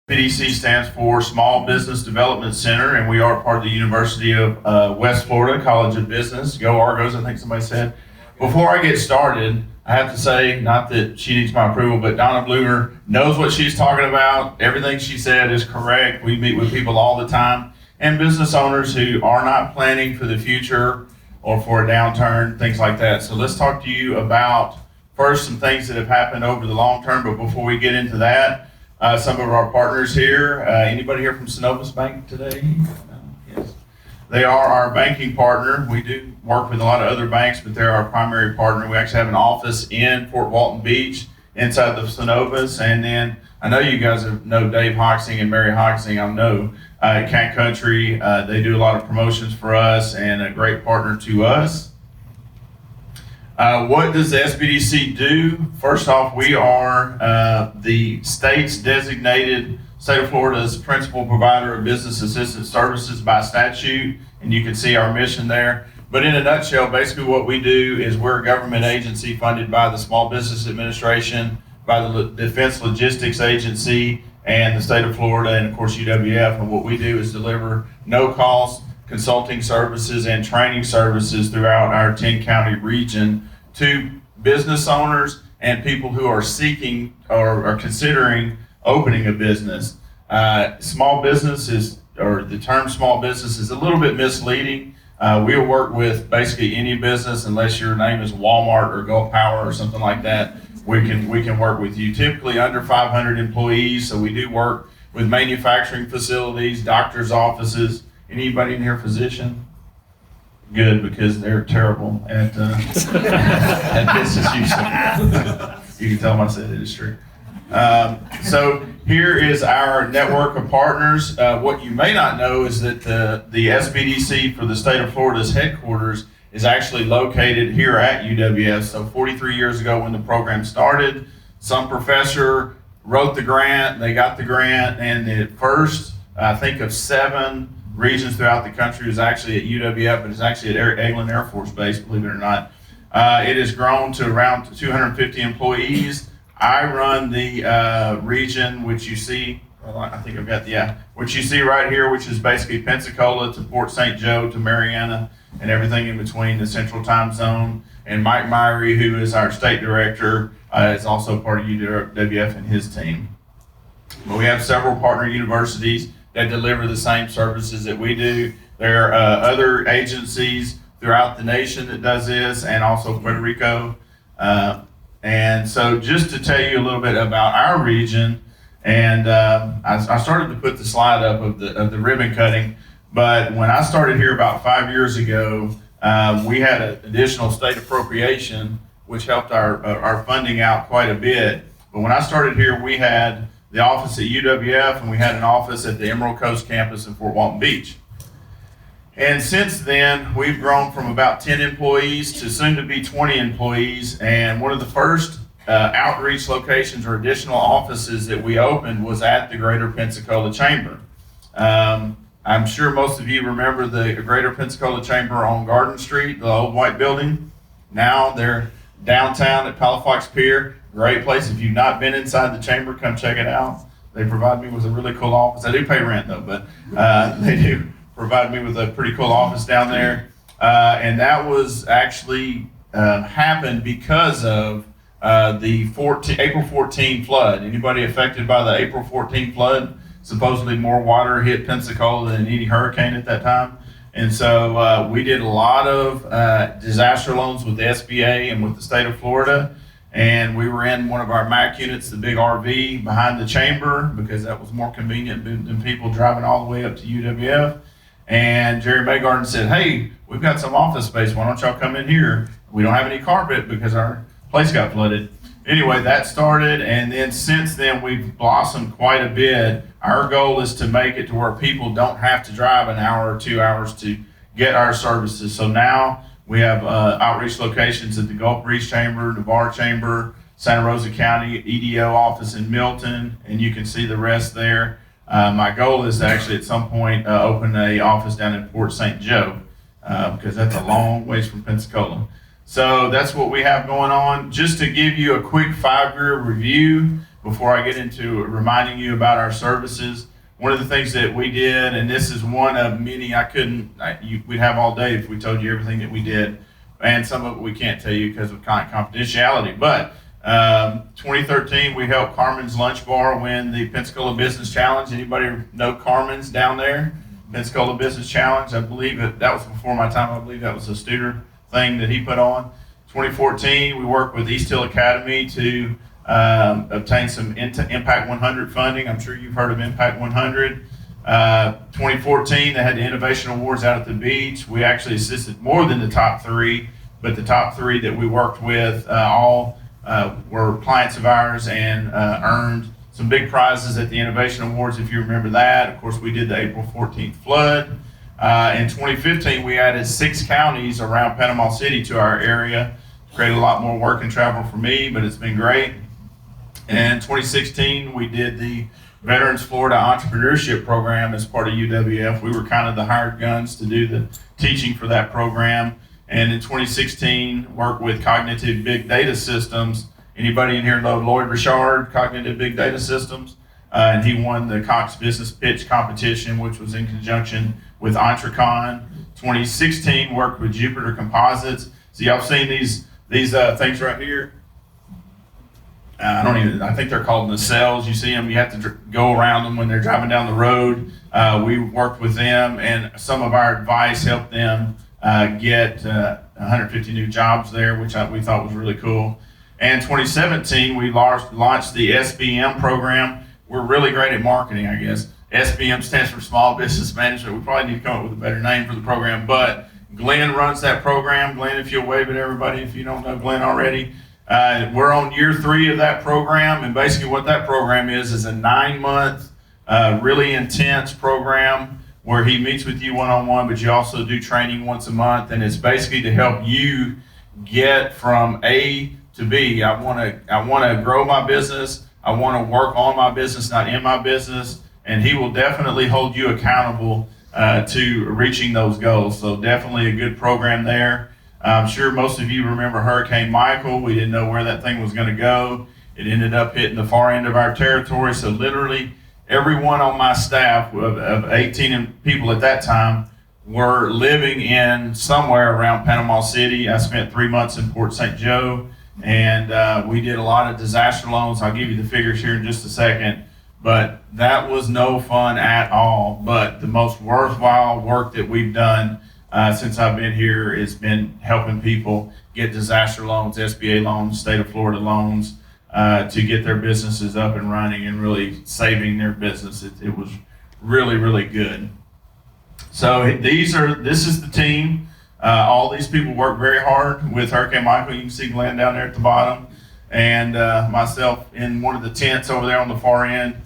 Sbdc stands for Small Business Development Center, and we are part of the University of West Florida College of Business. Go Argos, I think somebody said. Before I get started, I have to say, not that she needs my approval, but Donna Blumer knows what she's talking about. Everything she said is correct. We meet with people all the time, and business owners who are not planning for the future or for a downturn, things like that. So let's talk to you about first some things that have happened over the long term, but before we get into that, some of our partners here. Anybody here from Synovus Bank today? No? Yes. They are our banking partner. We do work with a lot of other banks, but they're our primary partner. We actually have an office in Fort Walton Beach inside the Synovus. And then I know you guys know Dave Hoxing and Mary Hoxing. I know at Cat Country, they do a lot of promotions for us and a great partner to us. What does the Sbdc do? First off, we are the state's designated, state of Florida's principal provider of business assistance services by statute, and you can see our mission there. But in a nutshell, basically what we do is we're a government agency funded by the Small Business Administration, by the Defense Logistics Agency, and the state of Florida, and of course UWF. And what we do is deliver no-cost consulting services and training services throughout our 10-county region to business owners and people who are seeking or are considering opening a business. Small business is, or the term small business is a little bit misleading. We'll work with basically any business unless your name is Walmart or Gulf Power or something like that. We can work with you. Typically under 500 employees, so we do work with manufacturing facilities, doctors' offices. Anybody in here physician? Good, because they're terrible at business usually. You can tell them I said it is true. So here is our network of partners. What you may not know is that the Sbdc for the state of Florida's headquarters is actually located here at UWF. So 43 years ago when the program started, some professor wrote the grant, they got the grant, and the first, I think of 7 regions throughout the country is actually at UWF, but it's actually at Eglin Air Force Base, believe it or not. It has grown to around 250 employees. I run the region, which you see, well, I think I've got, which you see right here, which is basically Pensacola to Port St. Joe to Mariana and everything in between, the central time zone. And Mike Myrie, who is our state director, is also part of UWF and his team. But we have several partner universities that deliver the same services that we do. There are other agencies throughout the nation that does this, and also Puerto Rico. And so just to tell you a little bit about our region, and I started to put the slide up of the ribbon cutting, but when I started here about 5 years ago, we had an additional state appropriation, which helped our funding out quite a bit. But when I started here, we had the office at UWF, and we had an office at the Emerald Coast campus in Fort Walton Beach. And since then, we've grown from about 10 employees to soon to be 20 employees. And one of the first outreach locations or additional offices that we opened was at the Greater Pensacola Chamber. I'm sure most of you remember the Greater Pensacola Chamber on Garden Street, the old white building. Now they're downtown at Palafox Pier. Great place. If you've not been inside the chamber, come check it out. They provide me with a really cool office. I do pay rent though, but they do provide me with a pretty cool office down there. And that was actually happened because of the April 14 flood. Anybody affected by the April 14 flood? Supposedly more water hit Pensacola than any hurricane at that time. And so we did a lot of disaster loans with the SBA and with the state of Florida. And we were in one of our MAC units, the big RV behind the chamber, because that was more convenient than people driving all the way up to UWF. And Jerry Maygarden said, hey, we've got some office space. Why don't y'all come in here? We don't have any carpet because our place got flooded. Anyway, that started. And then since then, we've blossomed quite a bit. Our goal is to make it to where people don't have to drive an hour or 2 hours to get our services. So now we have outreach locations at the Gulf Breeze Chamber, Navarre Chamber, Santa Rosa County EDO office in Milton, and you can see the rest there. My goal is to actually at some point open an office down in Port St. Joe because that's a long ways from Pensacola. So that's what we have going on. Just to give you a quick 5-year review, before I get into reminding you about our services, one of the things that we did, and this is one of many, we'd have all day if we told you everything that we did, and some of it we can't tell you because of confidentiality, but 2013, we helped Carmen's Lunch Bar win the Pensacola Business Challenge. Anybody know Carmen's down there? Pensacola Business Challenge. I believe that was before my time. I believe that was a Studer thing that he put on. 2014, we worked with East Hill Academy to obtain some Impact 100 funding. I'm sure you've heard of Impact 100. 2014, they had the Innovation Awards out at the beach. We actually assisted more than the top three, but the top three that we worked with all were clients of ours and earned some big prizes at the Innovation Awards, if you remember that. Of course, we did the April 14th flood. In 2015, we added 6 counties around Panama City to our area. Created a lot more work and travel for me, but it's been great. In 2016, we did the Veterans Florida Entrepreneurship Program as part of UWF. We were kind of the hired guns to do the teaching for that program. And in 2016, worked with Cognitive Big Data Systems. Anybody in here know Lloyd Richard, Cognitive Big Data Systems? And he won the Cox Business Pitch Competition, which was in conjunction with Entrecon. 2016, worked with Jupiter Composites. So y'all seen these things right here? I think they're called nacelles. You see them, you have to go around them when they're driving down the road. We worked with them, and some of our advice helped them get 150 new jobs there, which we thought was really cool. And 2017, we launched the SBM program. We're really great at marketing, I guess. SBM stands for Small Business Management. We probably need to come up with a better name for the program, but Glenn runs that program. Glenn, if you'll wave at everybody, if you don't know Glenn already. We're on year 3 of that program, and basically what that program is a 9-month, really intense program where he meets with you one-on-one, but you also do training once a month, and it's basically to help you get from A to B. I want to grow my business. I want to work on my business, not in my business, and he will definitely hold you accountable to reaching those goals. So definitely a good program there. I'm sure most of you remember Hurricane Michael. We didn't know where that thing was going to go. It ended up hitting the far end of our territory. So literally everyone on my staff of 18 people at that time were living in somewhere around Panama City. I spent 3 months in Port St. Joe, and we did a lot of disaster loans. I'll give you the figures here in just a second. But that was no fun at all. But the most worthwhile work that we've done since I've been here has been helping people get disaster loans, SBA loans, state of Florida loans, to get their businesses up and running and really saving their business. It was really, really good. So this is the team. All these people work very hard with Hurricane Michael. You can see Glenn down there at the bottom, and myself in one of the tents over there on the far end.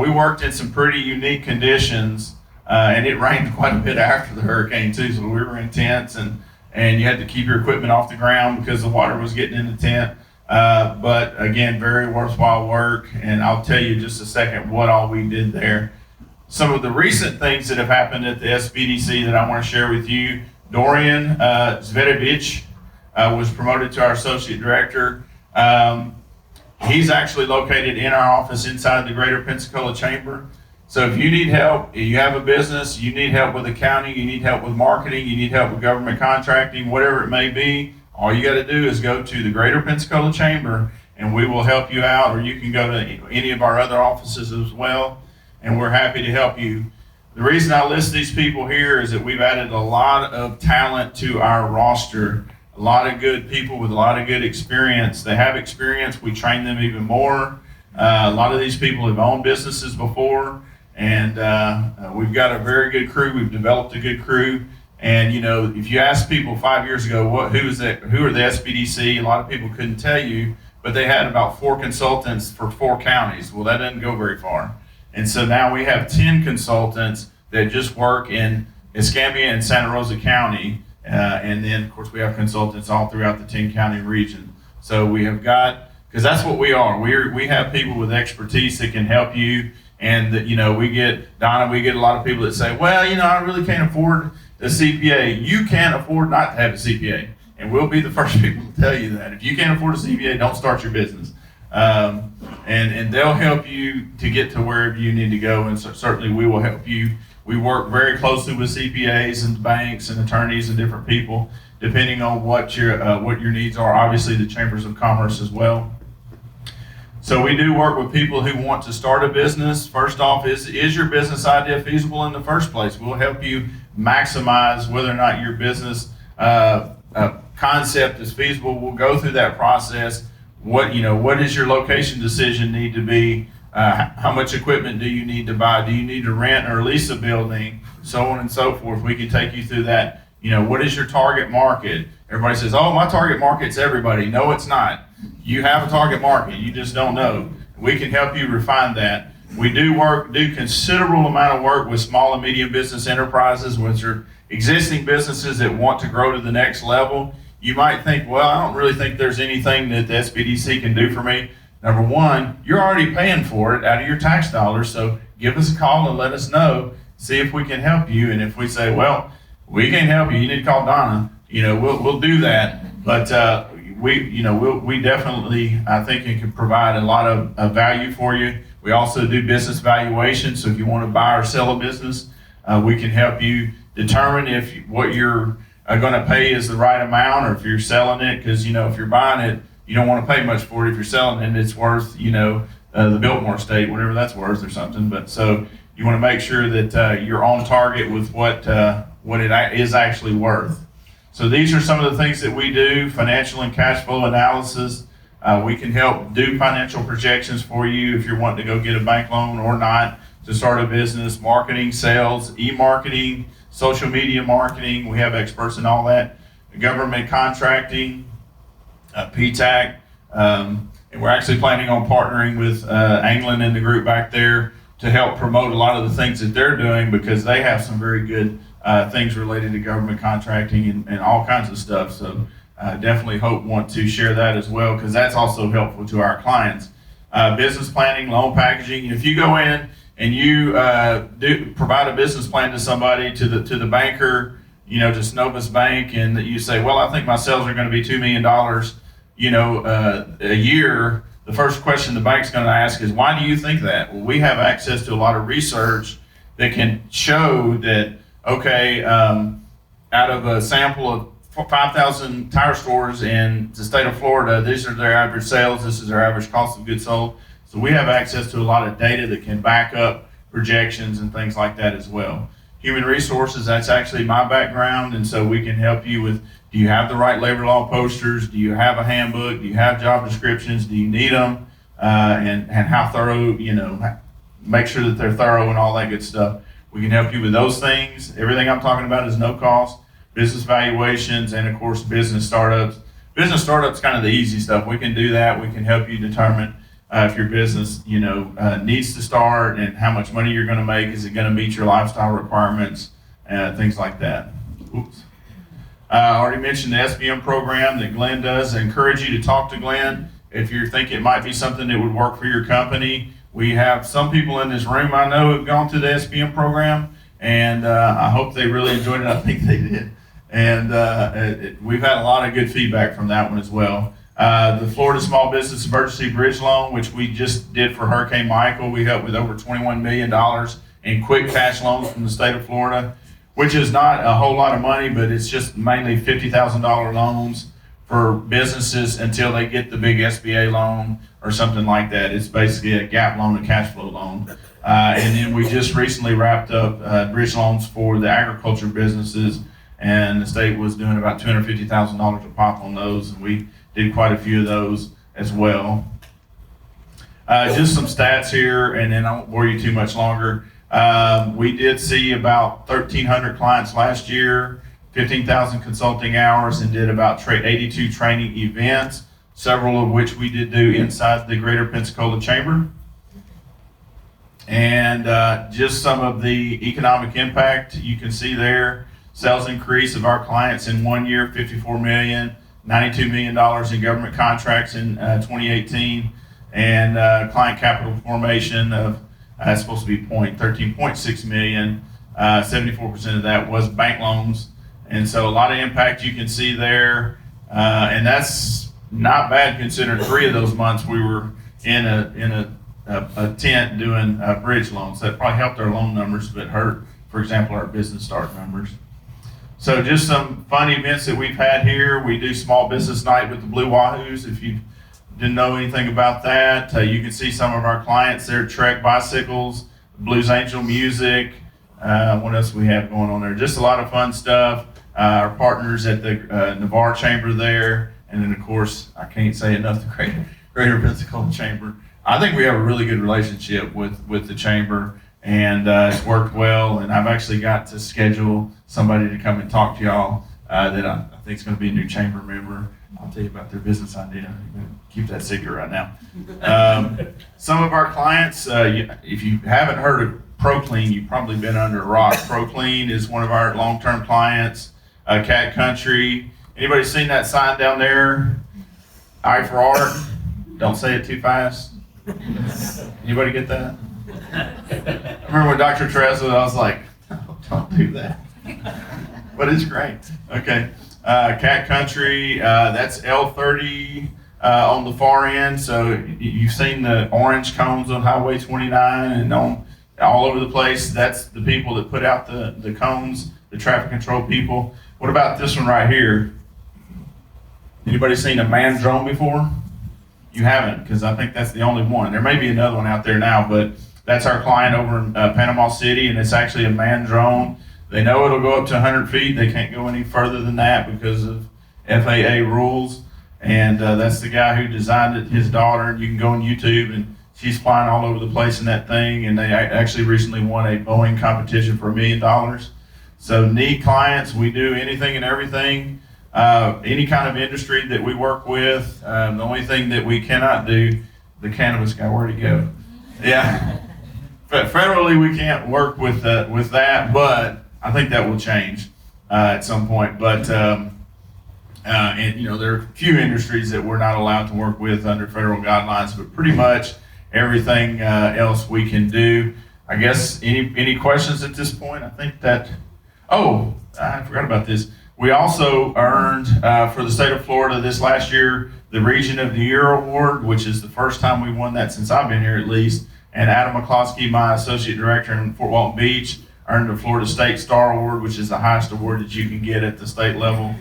We worked in some pretty unique conditions, and it rained quite a bit after the hurricane too, so we were in tents, and you had to keep your equipment off the ground because the water was getting in the tent. But again, very worthwhile work, and I'll tell you in just a second what all we did there. Some of the recent things that have happened at the Sbdc that I want to share with you. Dorian Sbdc was promoted to our associate director. He's actually located in our office inside the Greater Pensacola Chamber. So if you need help, you have a business, you need help with accounting, you need help with marketing, you need help with government contracting, whatever it may be, all you got to do is go to the Greater Pensacola Chamber and we will help you out, or you can go to any of our other offices as well, and we're happy to help you. The reason I list these people here is that we've added a lot of talent to our roster. A lot of good people with a lot of good experience. They have experience, we train them even more. A lot of these people have owned businesses before, and we've got a very good crew. We've developed a good crew. And you know, if you ask people 5 years ago, who are the Sbdc, a lot of people couldn't tell you, but they had about 4 consultants for 4 counties. Well, that doesn't go very far. And so now we have 10 consultants that just work in Escambia and Santa Rosa County. And then, of course, we have consultants all throughout the 10-county region. So we have got, because that's what we are. We have people with expertise that can help you. And, we get a lot of people that say, well, I really can't afford a CPA. You can't afford not to have a CPA. And we'll be the first people to tell you that. If you can't afford a CPA, don't start your business. and they'll help you to get to wherever you need to go, and certainly we will help you. We work very closely with CPAs and banks and attorneys and different people, depending on what your needs are. Obviously, the chambers of commerce as well. So we do work with people who want to start a business. First off, is your business idea feasible in the first place? We'll help you maximize whether or not your business concept is feasible. We'll go through that process. What does your location decision need to be? How much equipment do you need to buy? Do you need to rent or lease a building? So on and so forth. We can take you through that. What is your target market? Everybody says, oh, my target market's everybody. No, it's not. You have a target market. You just don't know. We can help you refine that. We do considerable amount of work with small and medium business enterprises, which are existing businesses that want to grow to the next level. You might think, well, I don't really think there's anything that the Sbdc can do for me. Number one, you're already paying for it out of your tax dollars, so give us a call and let us know, see if we can help you. And if we say, well, we can't help you, you need to call Donna, we'll do that. But we definitely, I think it can provide a lot of value for you. We also do business valuation, so if you want to buy or sell a business, we can help you determine if what you're going to pay is the right amount, or if you're selling it, because if you're buying it, you don't want to pay much for it. If you're selling it, it's worth the Biltmore estate, whatever that's worth or something. But so you want to make sure that you're on target with what it is actually worth. So these are some of the things that we do: financial and cash flow analysis. We can help do financial projections for you if you're wanting to go get a bank loan or not to start a business. Marketing, sales, e-marketing, social media marketing. We have experts in all that. Government contracting, PTAC, and we're actually planning on partnering with Anglin and the group back there to help promote a lot of the things that they're doing, because they have some very good things related to government contracting and all kinds of stuff. So definitely want to share that as well, because that's also helpful to our clients. Business planning, loan packaging. If you go in and you do provide a business plan to somebody, to the banker, to Synovus Bank, and that you say, well, I think my sales are going to be $2 million, a year. The first question the bank's going to ask is, why do you think that? Well, we have access to a lot of research that can show that, okay, out of a sample of 5,000 tire stores in the state of Florida, these are their average sales, this is their average cost of goods sold. So we have access to a lot of data that can back up projections and things like that as well. Human resources, that's actually my background, and so we can help you with, do you have the right labor law posters? Do you have a handbook? Do you have job descriptions? Do you need them? And how thorough, make sure that they're thorough and all that good stuff. We can help you with those things. Everything I'm talking about is no cost. Business valuations, and of course, business startups. Business startups, kind of the easy stuff. We can do that. We can help you determine if your business, needs to start, and how much money you're going to make. Is it going to meet your lifestyle requirements? Things like that. Oops. I already mentioned the SBM program that Glenn does. I encourage you to talk to Glenn if you think it might be something that would work for your company. We have some people in this room I know have gone through the SBM program, and I hope they really enjoyed it. I think they did. And we've had a lot of good feedback from that one as well. The Florida Small Business Emergency Bridge Loan, which we just did for Hurricane Michael, we helped with over $21 million in quick cash loans from the state of Florida, which is not a whole lot of money, but it's just mainly $50,000 loans for businesses until they get the big SBA loan or something like that. It's basically a gap loan, a cash flow loan. And then we just recently wrapped up bridge loans for the agriculture businesses, and the state was doing about $250,000 a pop on those, and we did quite a few of those as well. Just some stats here, and then I won't bore you too much longer. We did see about 1,300 clients last year, 15,000 consulting hours, and did about 82 training events, several of which we did do inside the Greater Pensacola Chamber. And just some of the economic impact you can see there. Sales increase of our clients in 1 year, $54 million, $92 million in government contracts in 2018, and client capital formation of supposed to be $13.6 million. 74% of that was bank loans, and so a lot of impact you can see there, and that's not bad considering 3 of those months we were in a tent doing bridge loans. That probably helped our loan numbers, but hurt, for example, our business start numbers. So just some fun events that we've had here. We do small business night with the Blue Wahoos. If you didn't know anything about that, you can see some of our clients there. Trek Bicycles, Blues Angel Music. What else we have going on there? Just a lot of fun stuff. Our partners at the Navarre Chamber there. And then, of course, I can't say enough, the Greater Pensacola Chamber. I think we have a really good relationship with the Chamber, and it's worked well. And I've actually got to schedule somebody to come and talk to y'all that I think is going to be a new Chamber member. I'll tell you about their business idea. Keep that secret right now. Some of our clients, if you haven't heard of ProClean, you've probably been under a rock. ProClean is one of our long-term clients. Cat Country. Anybody seen that sign down there? I for art. Don't say it too fast. Anybody get that? I remember when Dr. Teresa, I was like, oh, don't do that. But it's great. Okay. Cat Country, that's L30 on the far end. So you've seen the orange cones on Highway 29 and on all over the place. That's the people that put out the cones, the traffic control people. What about this one right here? Anybody seen a manned drone before? You haven't, because I think that's the only one. There may be another one out there now, but that's our client over in Panama City, and it's actually a manned drone. They know it'll go up to 100 feet. They can't go any further than that because of FAA rules. And that's the guy who designed it, his daughter. And you can go on YouTube, and she's flying all over the place in that thing. And they actually recently won a Boeing competition for $1 million. So neat clients. We do anything and everything. Any kind of industry that we work with. The only thing that we cannot do, the cannabis guy, where'd he go? Yeah. Federally, we can't work with that, but I think that will change at some point. But and there are a few industries that we're not allowed to work with under federal guidelines, but pretty much everything else we can do. I guess any questions at this point? I think that. Oh, I forgot about this. We also earned for the state of Florida this last year the Region of the Year award, which is the first time we won that since I've been here at least. And Adam McCloskey, my associate director in Fort Walton Beach, earned the Florida State Star Award, which is the highest award that you can get at the state level.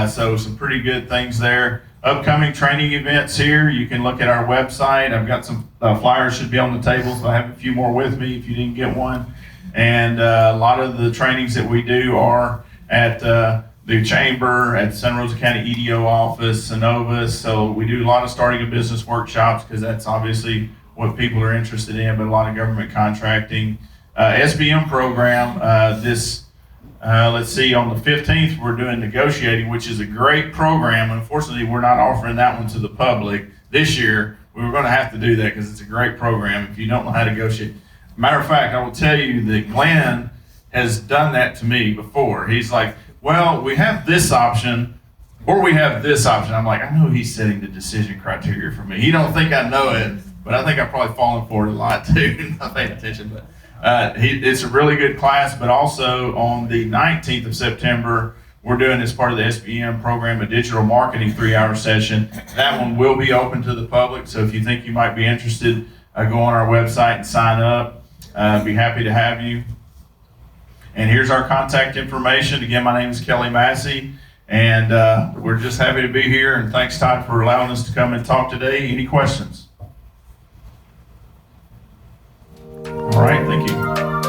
So some pretty good things there. Upcoming training events here. You can look at our website. I've got some flyers should be on the tables, but I have a few more with me if you didn't get one. And a lot of the trainings that we do are at the Chamber, at the Santa Rosa County EDO office, Synovus. So we do a lot of starting a business workshops because that's obviously what people are interested in, but a lot of government contracting. SBM program, let's see, on the 15th, we're doing negotiating, which is a great program. Unfortunately, we're not offering that one to the public this year. We were going to have to do that because it's a great program if you don't know how to negotiate. Matter of fact, I will tell you that Glenn has done that to me before. He's like, well, we have this option or we have this option. I'm like, I know he's setting the decision criteria for me. He don't think I know it, but I think I've probably fallen for it a lot too, not paying attention. But it's a really good class, but also on the 19th of September, we're doing as part of the SBM program, a digital marketing 3-hour session. That one will be open to the public. So if you think you might be interested, go on our website and sign up. Be happy to have you. And here's our contact information. Again, my name is Kelly Massey, and we're just happy to be here. And thanks, Todd, for allowing us to come and talk today. Any questions? All right, thank you.